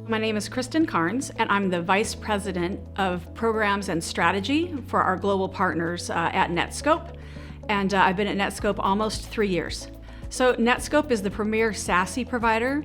My name is Kristin Carnes, and I'm the Vice President of Programs and Strategy for our global partners at Netskope. And I've been at Netskope almost 3 years. So Netskope is the premier SASE provider,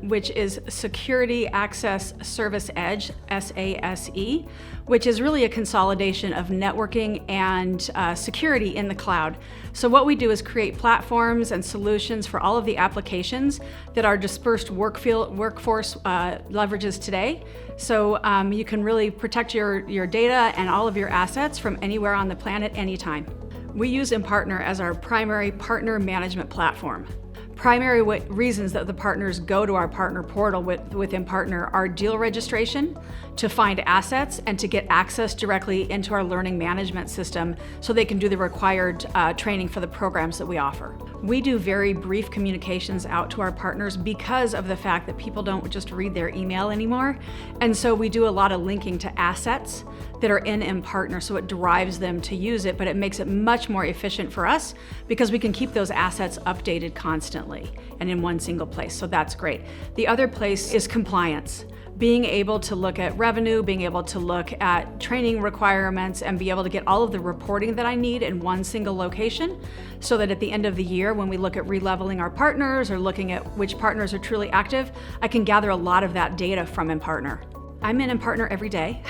which is Security Access Service Edge, SASE, which is really a consolidation of networking and security in the cloud. So what we do is create platforms and solutions for all of the applications that our dispersed workforce leverages today. So you can really protect your data and all of your assets from anywhere on the planet, anytime. We use Impartner as our primary partner management platform. Primary reasons that the partners go to our partner portal with Impartner are deal registration, to find assets, and to get access directly into our learning management system so they can do the required training for the programs that we offer. We do very brief communications out to our partners because of the fact that people don't just read their email anymore. And so we do a lot of linking to assets that are in Impartner, so it drives them to use it, but it makes it much more efficient for us because we can keep those assets updated constantly and in one single place, so that's great. The other place is compliance. Being able to look at revenue, being able to look at training requirements, and be able to get all of the reporting that I need in one single location, so that at the end of the year, when we look at releveling our partners or looking at which partners are truly active, I can gather a lot of that data from Impartner. I'm in Impartner every day.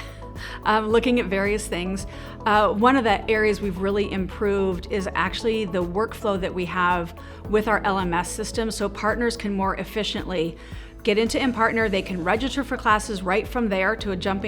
Looking at various things. One of the areas we've really improved is actually the workflow that we have with our LMS system, so partners can more efficiently get into Impartner. They can register for classes right from there to jump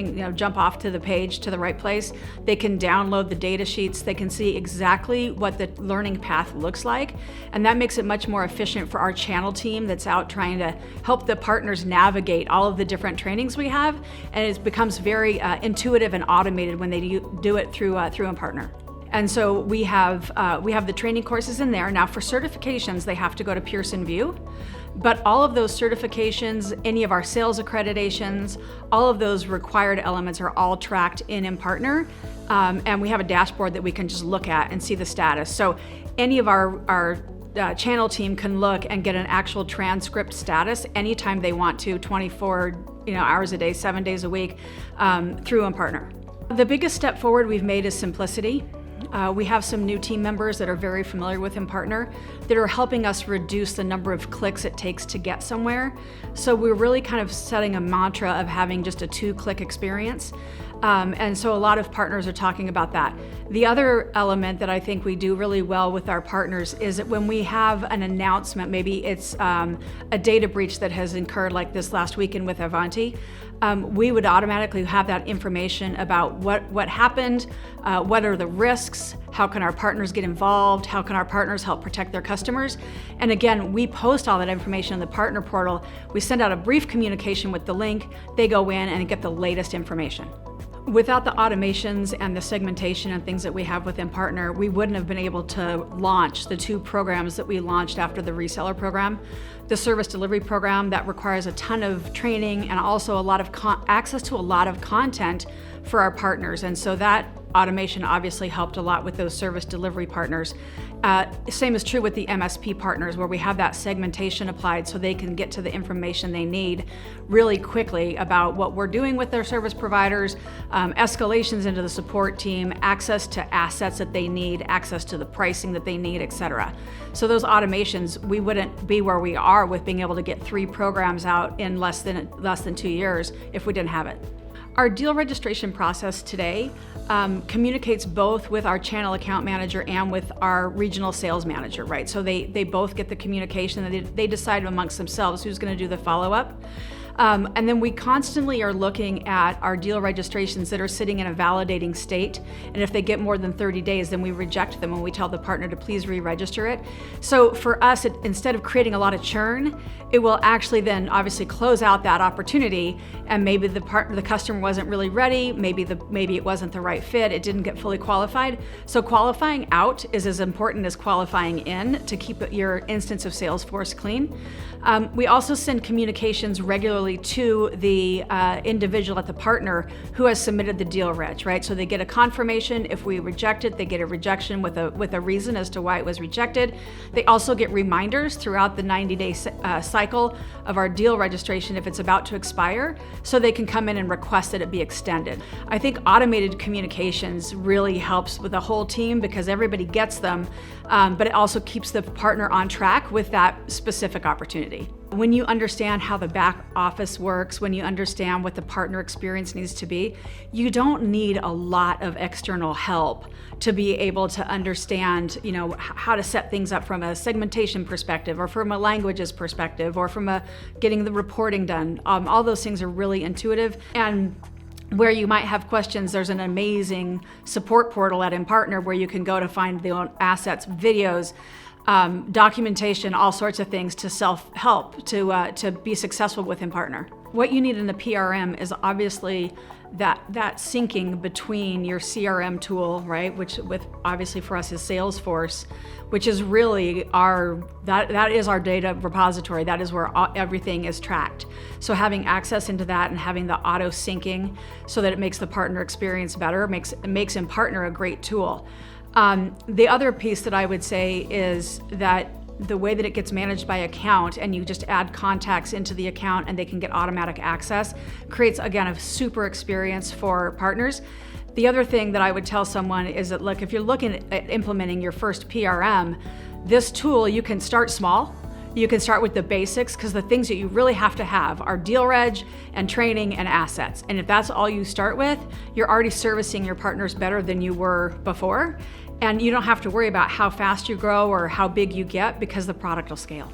off to the page to the right place. They can download the data sheets. They can see exactly what the learning path looks like. And that makes it much more efficient for our channel team that's out trying to help the partners navigate all of the different trainings we have. And it becomes very intuitive and automated when they do it through Impartner. And so we have the training courses in there. Now for certifications, they have to go to Pearson VUE. But all of those certifications, any of our sales accreditations, all of those required elements are all tracked in Impartner. And we have a dashboard that we can just look at and see the status. So any of our channel team can look and get an actual transcript status anytime they want to, 24 hours a day, 7 days a week, through Impartner. The biggest step forward we've made is simplicity. We have some new team members that are very familiar with Impartner that are helping us reduce the number of clicks it takes to get somewhere. So we're really kind of setting a mantra of having just a 2-click experience. And so a lot of partners are talking about that. The other element that I think we do really well with our partners is that when we have an announcement, maybe it's a data breach that has occurred like this last weekend with Avanti, we would automatically have that information about what happened, what are the risks, how can our partners get involved, how can our partners help protect their customers. And again, we post all that information in the partner portal. We send out a brief communication with the link, they go in and get the latest information. Without the automations and the segmentation and things that we have with Impartner, we wouldn't have been able to launch the 2 programs that we launched after the reseller program. The service delivery program that requires a ton of training and also a lot of access to a lot of content for our partners. And so that automation obviously helped a lot with those service delivery partners. Same is true with the MSP partners, where we have that segmentation applied so they can get to the information they need really quickly about what we're doing with their service providers, escalations into the support team, access to assets that they need, access to the pricing that they need, etc. So those automations, we wouldn't be where we are with being able to get 3 programs out in less than 2 years if we didn't have it. Our deal registration process today communicates both with our channel account manager and with our regional sales manager, right? So they both get the communication and they decide amongst themselves who's going to do the follow-up. And then we constantly are looking at our deal registrations that are sitting in a validating state. And if they get more than 30 days, then we reject them and we tell the partner to please re-register it. So for us, instead of creating a lot of churn, it will actually then obviously close out that opportunity. And maybe the customer wasn't really ready. Maybe it wasn't the right fit. It didn't get fully qualified. So qualifying out is as important as qualifying in to keep your instance of Salesforce clean. We also send communications regularly individually to the individual at the partner who has submitted the deal reg, right? So they get a confirmation. If we reject it, they get a rejection with a reason as to why it was rejected. They also get reminders throughout the 90-day cycle of our deal registration if it's about to expire, so they can come in and request that it be extended. I think automated communications really helps with the whole team because everybody gets them, but it also keeps the partner on track with that specific opportunity. When you understand how the back office works, when you understand what the partner experience needs to be, you don't need a lot of external help to be able to understand, how to set things up from a segmentation perspective, or from a languages perspective, or from getting the reporting done. All those things are really intuitive. And where you might have questions, there's an amazing support portal at Impartner where you can go to find the own assets, videos, documentation, all sorts of things to self-help to be successful with Impartner. What you need in the PRM is obviously that syncing between your CRM tool, right, which with obviously for us is Salesforce, which is really that is our data repository. That is where everything is tracked. So having access into that and having the auto syncing so that it makes the partner experience better makes Impartner a great tool. The other piece that I would say is that the way that it gets managed by account, and you just add contacts into the account and they can get automatic access, creates, again, a super experience for partners. The other thing that I would tell someone is that, look, if you're looking at implementing your first PRM, this tool, you can start small. You can start with the basics, because the things that you really have to have are deal reg and training and assets. And if that's all you start with, you're already servicing your partners better than you were before. And you don't have to worry about how fast you grow or how big you get, because the product will scale.